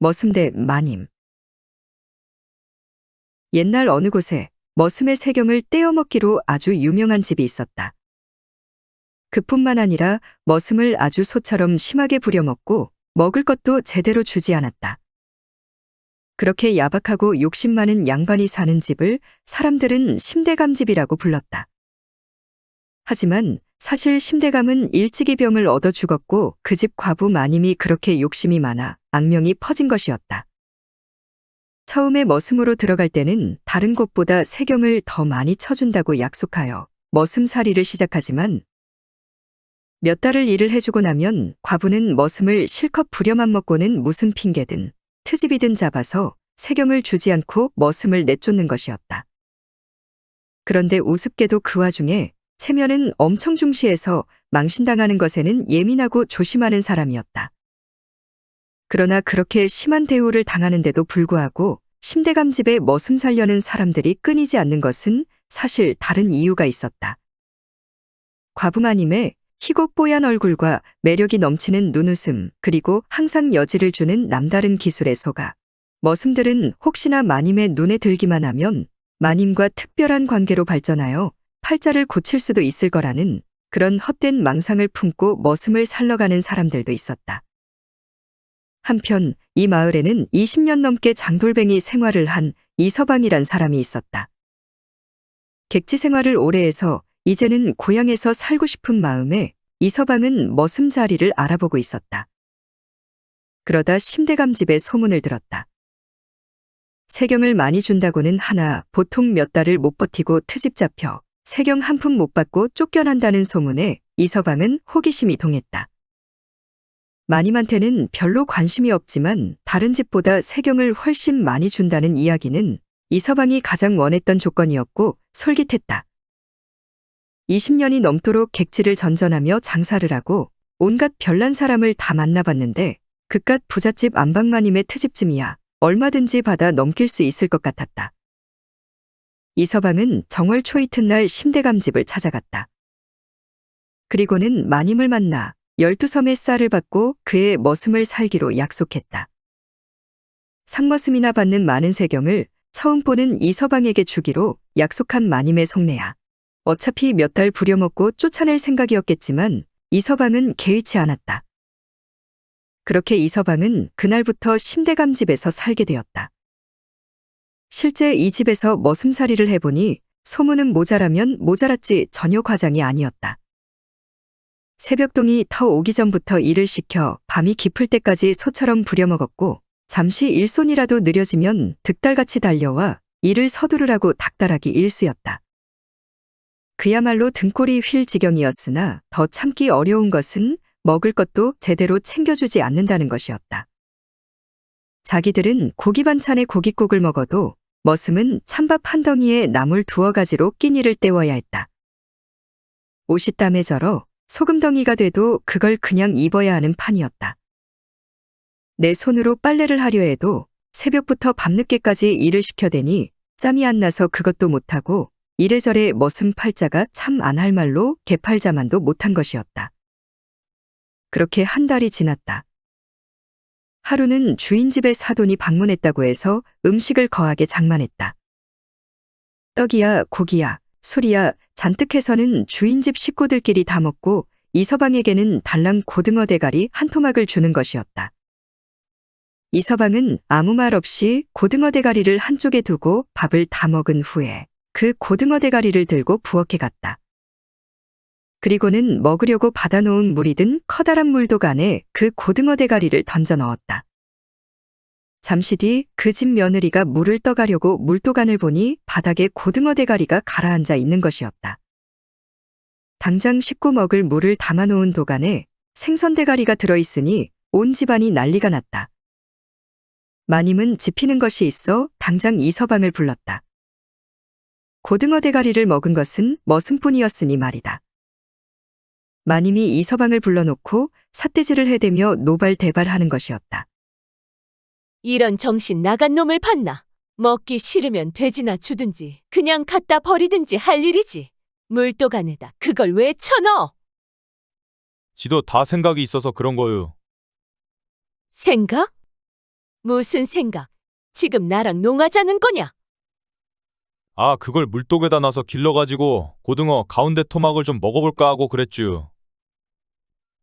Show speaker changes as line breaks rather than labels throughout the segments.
머슴 대 마님. 옛날 어느 곳에 머슴의 세경을 떼어먹기로 아주 유명한 집이 있었다. 그뿐만 아니라 머슴을 아주 소처럼 심하게 부려먹고 먹을 것도 제대로 주지 않았다. 그렇게 야박하고 욕심 많은 양반이 사는 집을 사람들은 심대감집이라고 불렀다. 하지만 사실 심대감은 일찍이 병을 얻어 죽었고 그 집 과부 마님이 그렇게 욕심이 많아 악명이 퍼진 것이었다. 처음에 머슴으로 들어갈 때는 다른 곳보다 세경을 더 많이 쳐준다고 약속하여 머슴살이를 시작하지만 몇 달을 일을 해주고 나면 과부는 머슴을 실컷 부려만 먹고는 무슨 핑계든 트집이든 잡아서 세경을 주지 않고 머슴을 내쫓는 것이었다. 그런데 우습게도 그 와중에 체면은 엄청 중시해서 망신당하는 것에는 예민하고 조심하는 사람이었다. 그러나 그렇게 심한 대우를 당하는데도 불구하고 심대감집에 머슴 살려는 사람들이 끊이지 않는 것은 사실 다른 이유가 있었다. 과부마님의 희고 뽀얀 얼굴과 매력이 넘치는 눈웃음, 그리고 항상 여지를 주는 남다른 기술에 속아 머슴들은 혹시나 마님의 눈에 들기만 하면 마님과 특별한 관계로 발전하여 팔자를 고칠 수도 있을 거라는 그런 헛된 망상을 품고 머슴을 살러가는 사람들도 있었다. 한편 이 마을에는 20년 넘게 장돌뱅이 생활을 한 이서방이란 사람이 있었다. 객지 생활을 오래 해서 이제는 고향에서 살고 싶은 마음에 이서방은 머슴 자리를 알아보고 있었다. 그러다 심대감 집에 소문을 들었다. 세경을 많이 준다고는 하나 보통 몇 달을 못 버티고 트집 잡혀 세경 한 푼 못 받고 쫓겨난다는 소문에 이서방은 호기심이 동했다. 마님한테는 별로 관심이 없지만 다른 집보다 세경을 훨씬 많이 준다는 이야기는 이서방이 가장 원했던 조건이었고 솔깃했다. 20년이 넘도록 객지를 전전하며 장사를 하고 온갖 별난 사람을 다 만나봤는데 그깟 부잣집 안방마님의 트집쯤이야 얼마든지 받아 넘길 수 있을 것 같았다. 이서방은 정월 초 이튿날 심대감집을 찾아갔다. 그리고는 마님을 만나 12섬의 쌀을 받고 그의 머슴을 살기로 약속했다. 상머슴이나 받는 많은 세경을 처음 보는 이서방에게 주기로 약속한 마님의 속내야. 어차피 몇 달 부려먹고 쫓아낼 생각이었겠지만 이서방은 개의치 않았다. 그렇게 이서방은 그날부터 심대감 집에서 살게 되었다. 실제 이 집에서 머슴살이를 해보니 소문은 모자라면 모자랐지 전혀 과장이 아니었다. 새벽동이 터 오기 전부터 일을 시켜 밤이 깊을 때까지 소처럼 부려먹었고 잠시 일손이라도 느려지면 득달같이 달려와 일을 서두르라고 닥달하기 일쑤였다. 그야말로 등골이 휠 지경이었으나 더 참기 어려운 것은 먹을 것도 제대로 챙겨주지 않는다는 것이었다. 자기들은 고기 반찬에 고깃국을 먹어도 머슴은 찬밥 한 덩이에 나물 두어 가지로 끼니를 때워야 했다. 옷이 땀에 절어 소금덩이가 돼도 그걸 그냥 입어야 하는 판이었다. 내 손으로 빨래를 하려 해도 새벽부터 밤늦게까지 일을 시켜대니 짬이 안 나서 그것도 못하고 이래저래 머슴 팔자가 참 안 할 말로 개팔자만도 못한 것이었다. 그렇게 한 달이 지났다. 하루는 주인 집에 사돈이 방문했다고 해서 음식을 거하게 장만했다. 떡이야 고기야 술이야 잔뜩 해서는 주인 집 식구들끼리 다 먹고 이서방에게는 달랑 고등어 대가리 한 토막을 주는 것이었다. 이서방은 아무 말 없이 고등어 대가리를 한쪽에 두고 밥을 다 먹은 후에 그 고등어 대가리를 들고 부엌에 갔다. 그리고는 먹으려고 받아놓은 물이 든 커다란 물독 안에 그 고등어 대가리를 던져 넣었다. 잠시 뒤 그 집 며느리가 물을 떠가려고 물독 안을 보니 바닥에 고등어 대가리가 가라앉아 있는 것이었다. 당장 씻고 먹을 물을 담아놓은 독 안에 생선 대가리가 들어있으니 온 집안이 난리가 났다. 마님은 짚히는 것이 있어 당장 이서방을 불렀다. 고등어 대가리를 먹은 것은 머슴뿐이었으니 말이다. 마님이 이서방을 불러놓고 삿대질을 해대며 노발대발하는 것이었다.
이런 정신 나간 놈을 봤나? 먹기 싫으면 돼지나 주든지 그냥 갖다 버리든지 할 일이지. 물독 안에다 그걸 왜 쳐넣어?
지도 다 생각이 있어서 그런 거요.
생각? 무슨 생각? 지금 나랑 농하자는 거냐?
아, 그걸 물독에다 놔서 길러가지고 고등어 가운데 토막을 좀 먹어볼까 하고 그랬쥬.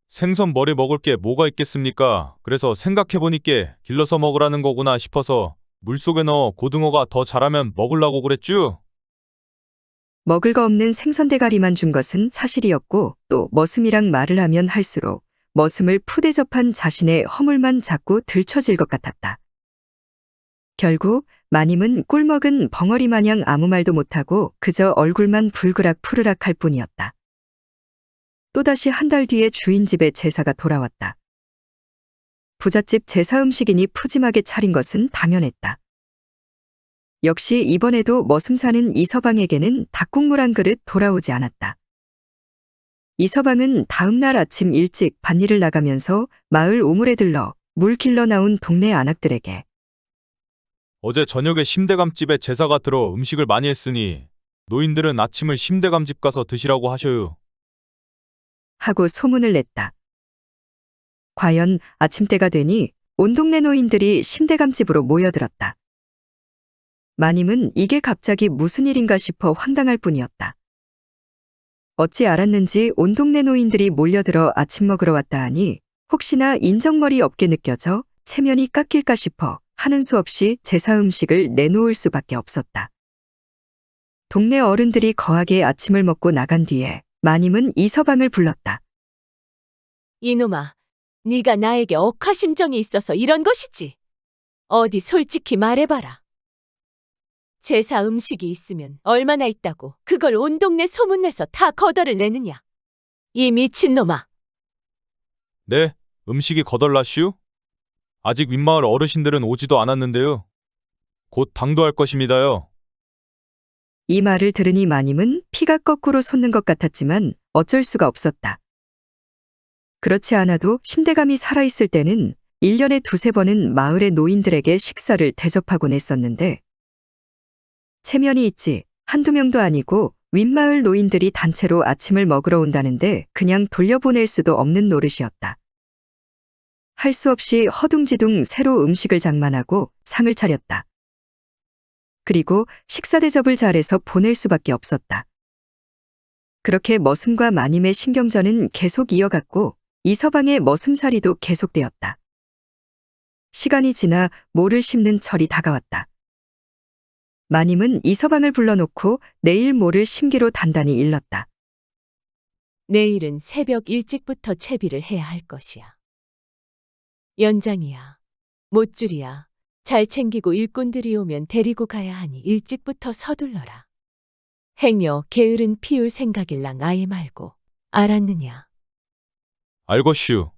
생선 머리 먹을 게 뭐가 있겠습니까? 그래서 생각해보니께 길러서 먹으라는 거구나 싶어서 물속에 넣어 고등어가 더 자라면 먹으려고 그랬쥬.
먹을 거 없는 생선 대가리만 준 것은 사실이었고 또 머슴이랑 말을 하면 할수록 머슴을 푸대접한 자신의 허물만 자꾸 들춰질 것 같았다. 결국 마님은 꿀먹은 벙어리 마냥 아무 말도 못하고 그저 얼굴만 불그락 푸르락 할 뿐이었다. 또다시 한 달 뒤에 주인 집에 제사가 돌아왔다. 부잣집 제사 음식이니 푸짐하게 차린 것은 당연했다. 역시 이번에도 머슴 사는 이서방에게는 닭국물 한 그릇 돌아오지 않았다. 이서방은 다음 날 아침 일찍 밭일을 나가면서 마을 우물에 들러 물 길러 나온 동네 안악들에게
어제 저녁에 심대감집에 제사가 들어 음식을 많이 했으니 노인들은 아침을 심대감집 가서 드시라고 하셔요.
하고 소문을 냈다. 과연 아침때가 되니 온 동네 노인들이 심대감집으로 모여들었다. 마님은 이게 갑자기 무슨 일인가 싶어 황당할 뿐이었다. 어찌 알았는지 온 동네 노인들이 몰려들어 아침 먹으러 왔다 하니 혹시나 인정머리 없게 느껴져 체면이 깎일까 싶어 하는 수 없이 제사 음식을 내놓을 수밖에 없었다. 동네 어른들이 거하게 아침을 먹고 나간 뒤에 마님은 이서방을 불렀다.
이놈아, 네가 나에게 억하심정이 있어서 이런 것이지. 어디 솔직히 말해봐라. 제사 음식이 있으면 얼마나 있다고 그걸 온 동네 소문내서 다 거덜을 내느냐. 이 미친놈아.
네, 음식이 거덜났슈? 아직 윗마을 어르신들은 오지도 않았는데요. 곧 당도할 것입니다요.
이 말을 들으니 마님은 피가 거꾸로 솟는 것 같았지만 어쩔 수가 없었다. 그렇지 않아도 심대감이 살아있을 때는 1년에 두세 번은 마을의 노인들에게 식사를 대접하곤 했었는데 체면이 있지 한두 명도 아니고 윗마을 노인들이 단체로 아침을 먹으러 온다는데 그냥 돌려보낼 수도 없는 노릇이었다. 할 수 없이 허둥지둥 새로 음식을 장만하고 상을 차렸다. 그리고 식사 대접을 잘해서 보낼 수밖에 없었다. 그렇게 머슴과 마님의 신경전은 계속 이어갔고 이서방의 머슴살이도 계속되었다. 시간이 지나 모를 심는 철이 다가왔다. 마님은 이서방을 불러놓고 내일 모를 심기로 단단히 일렀다.
내일은 새벽 일찍부터 채비를 해야 할 것이야. 연장이야, 못줄이야, 잘 챙기고 일꾼들이 오면 데리고 가야 하니 일찍부터 서둘러라. 행여 게으른 피울 생각일랑 아예 말고, 알았느냐?
알것슈.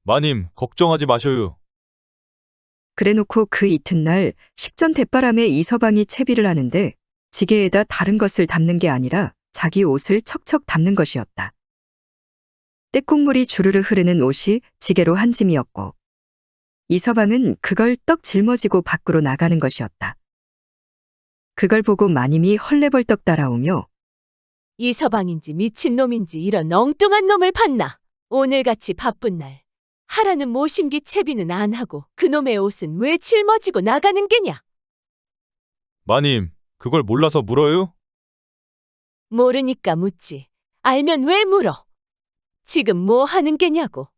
마님, 걱정하지 마셔요.
그래놓고 그 이튿날 식전 대바람에 이서방이 채비를 하는데 지게에다 다른 것을 담는 게 아니라 자기 옷을 척척 담는 것이었다. 때국물이 주르르 흐르는 옷이 지게로 한 짐이었고 이서방은 그걸 떡 짊어지고 밖으로 나가는 것이었다. 그걸 보고 마님이 헐레벌떡 따라오며
이 서방인지 미친놈인지 이런 엉뚱한 놈을 봤나? 오늘같이 바쁜 날 하라는 모심기 채비는 안 하고 그놈의 옷은 왜 짊어지고 나가는 게냐?
마님, 그걸 몰라서 물어요?
모르니까 묻지. 알면 왜 물어? 지금 뭐 하는 게냐고.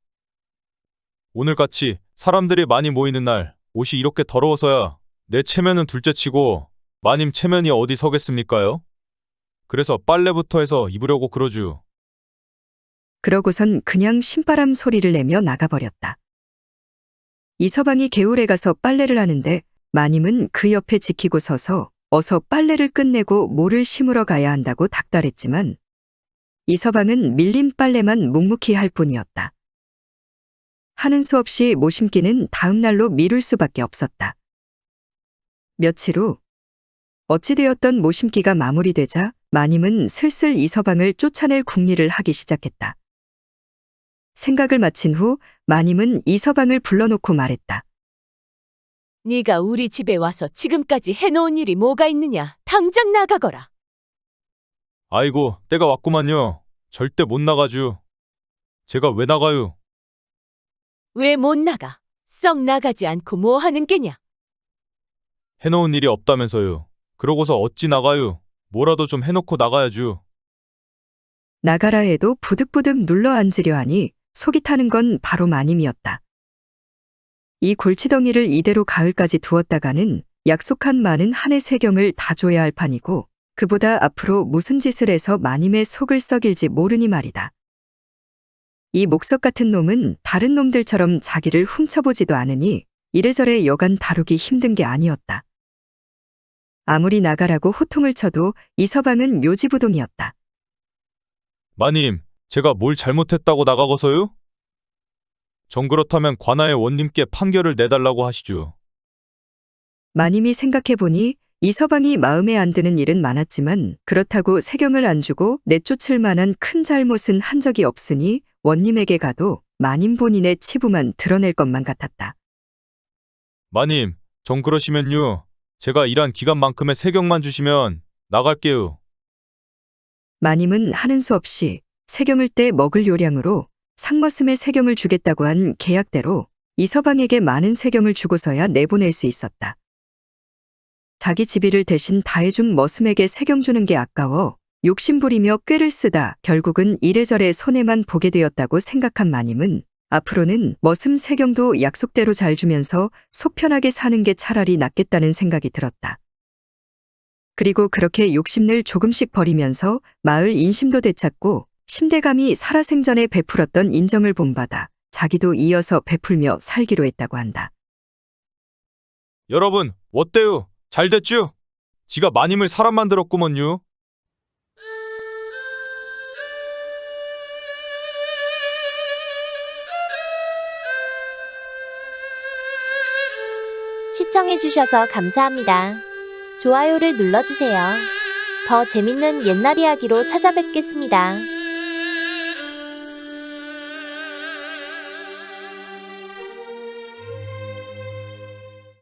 오늘같이 사람들이 많이 모이는 날 옷이 이렇게 더러워서야 내 체면은 둘째치고 마님 체면이 어디 서겠습니까요? 그래서 빨래부터 해서 입으려고 그러죠.
그러고선 그냥 신바람 소리를 내며 나가버렸다. 이서방이 개울에 가서 빨래를 하는데 마님은 그 옆에 지키고 서서 어서 빨래를 끝내고 모를 심으러 가야 한다고 닥달했지만 이서방은 밀린 빨래만 묵묵히 할 뿐이었다. 하는 수 없이 모심기는 다음 날로 미룰 수밖에 없었다. 며칠 후 어찌되었던 모심기가 마무리되자 마님은 슬슬 이서방을 쫓아낼 궁리를 하기 시작했다. 생각을 마친 후 마님은 이서방을 불러놓고 말했다.
네가 우리 집에 와서 지금까지 해놓은 일이 뭐가 있느냐? 당장 나가거라.
아이고, 때가 왔구만요. 절대 못 나가죠. 제가 왜 나가요?
왜 못 나가? 썩 나가지 않고 뭐 하는 게냐?
해놓은 일이 없다면서요. 그러고서 어찌 나가요? 뭐라도 좀 해놓고 나가야죠.
나가라 해도 부득부득 눌러 앉으려 하니 속이 타는 건 바로 마님이었다. 이 골치덩이를 이대로 가을까지 두었다가는 약속한 많은 한해 세경을 다 줘야 할 판이고 그보다 앞으로 무슨 짓을 해서 마님의 속을 썩일지 모르니 말이다. 이 목석 같은 놈은 다른 놈들처럼 자기를 훔쳐보지도 않으니 이래저래 여간 다루기 힘든 게 아니었다. 아무리 나가라고 호통을 쳐도 이서방은 묘지부동이었다.
마님, 제가 뭘 잘못했다고 나가고서요? 정 그렇다면 관아의 원님께 판결을 내달라고 하시죠.
마님이 생각해보니 이서방이 마음에 안 드는 일은 많았지만 그렇다고 세경을 안 주고 내쫓을 만한 큰 잘못은 한 적이 없으니 원님에게 가도 마님 본인의 치부만 드러낼 것만 같았다.
마님, 정 그러시면요. 제가 일한 기간만큼의 세경만 주시면 나갈게요.
마님은 하는 수 없이 세경을 떼 먹을 요량으로 상머슴의 세경을 주겠다고 한 계약대로 이서방에게 많은 세경을 주고서야 내보낼 수 있었다. 자기 집이를 대신 다 해준 머슴에게 세경 주는 게 아까워 욕심부리며 꾀를 쓰다 결국은 이래저래 손해만 보게 되었다고 생각한 마님은 앞으로는 머슴 세경도 약속대로 잘 주면서 속 편하게 사는 게 차라리 낫겠다는 생각이 들었다. 그리고 그렇게 욕심을 조금씩 버리면서 마을 인심도 되찾고 심대감이 살아생전에 베풀었던 인정을 본받아 자기도 이어서 베풀며 살기로 했다고 한다.
여러분, 어때요? 잘 됐죠? 지가 마님을 사람 만들었구먼요.
시청해주셔서 감사합니다. 좋아요를 눌러주세요. 더 재밌는 옛날 이야기로 찾아뵙겠습니다.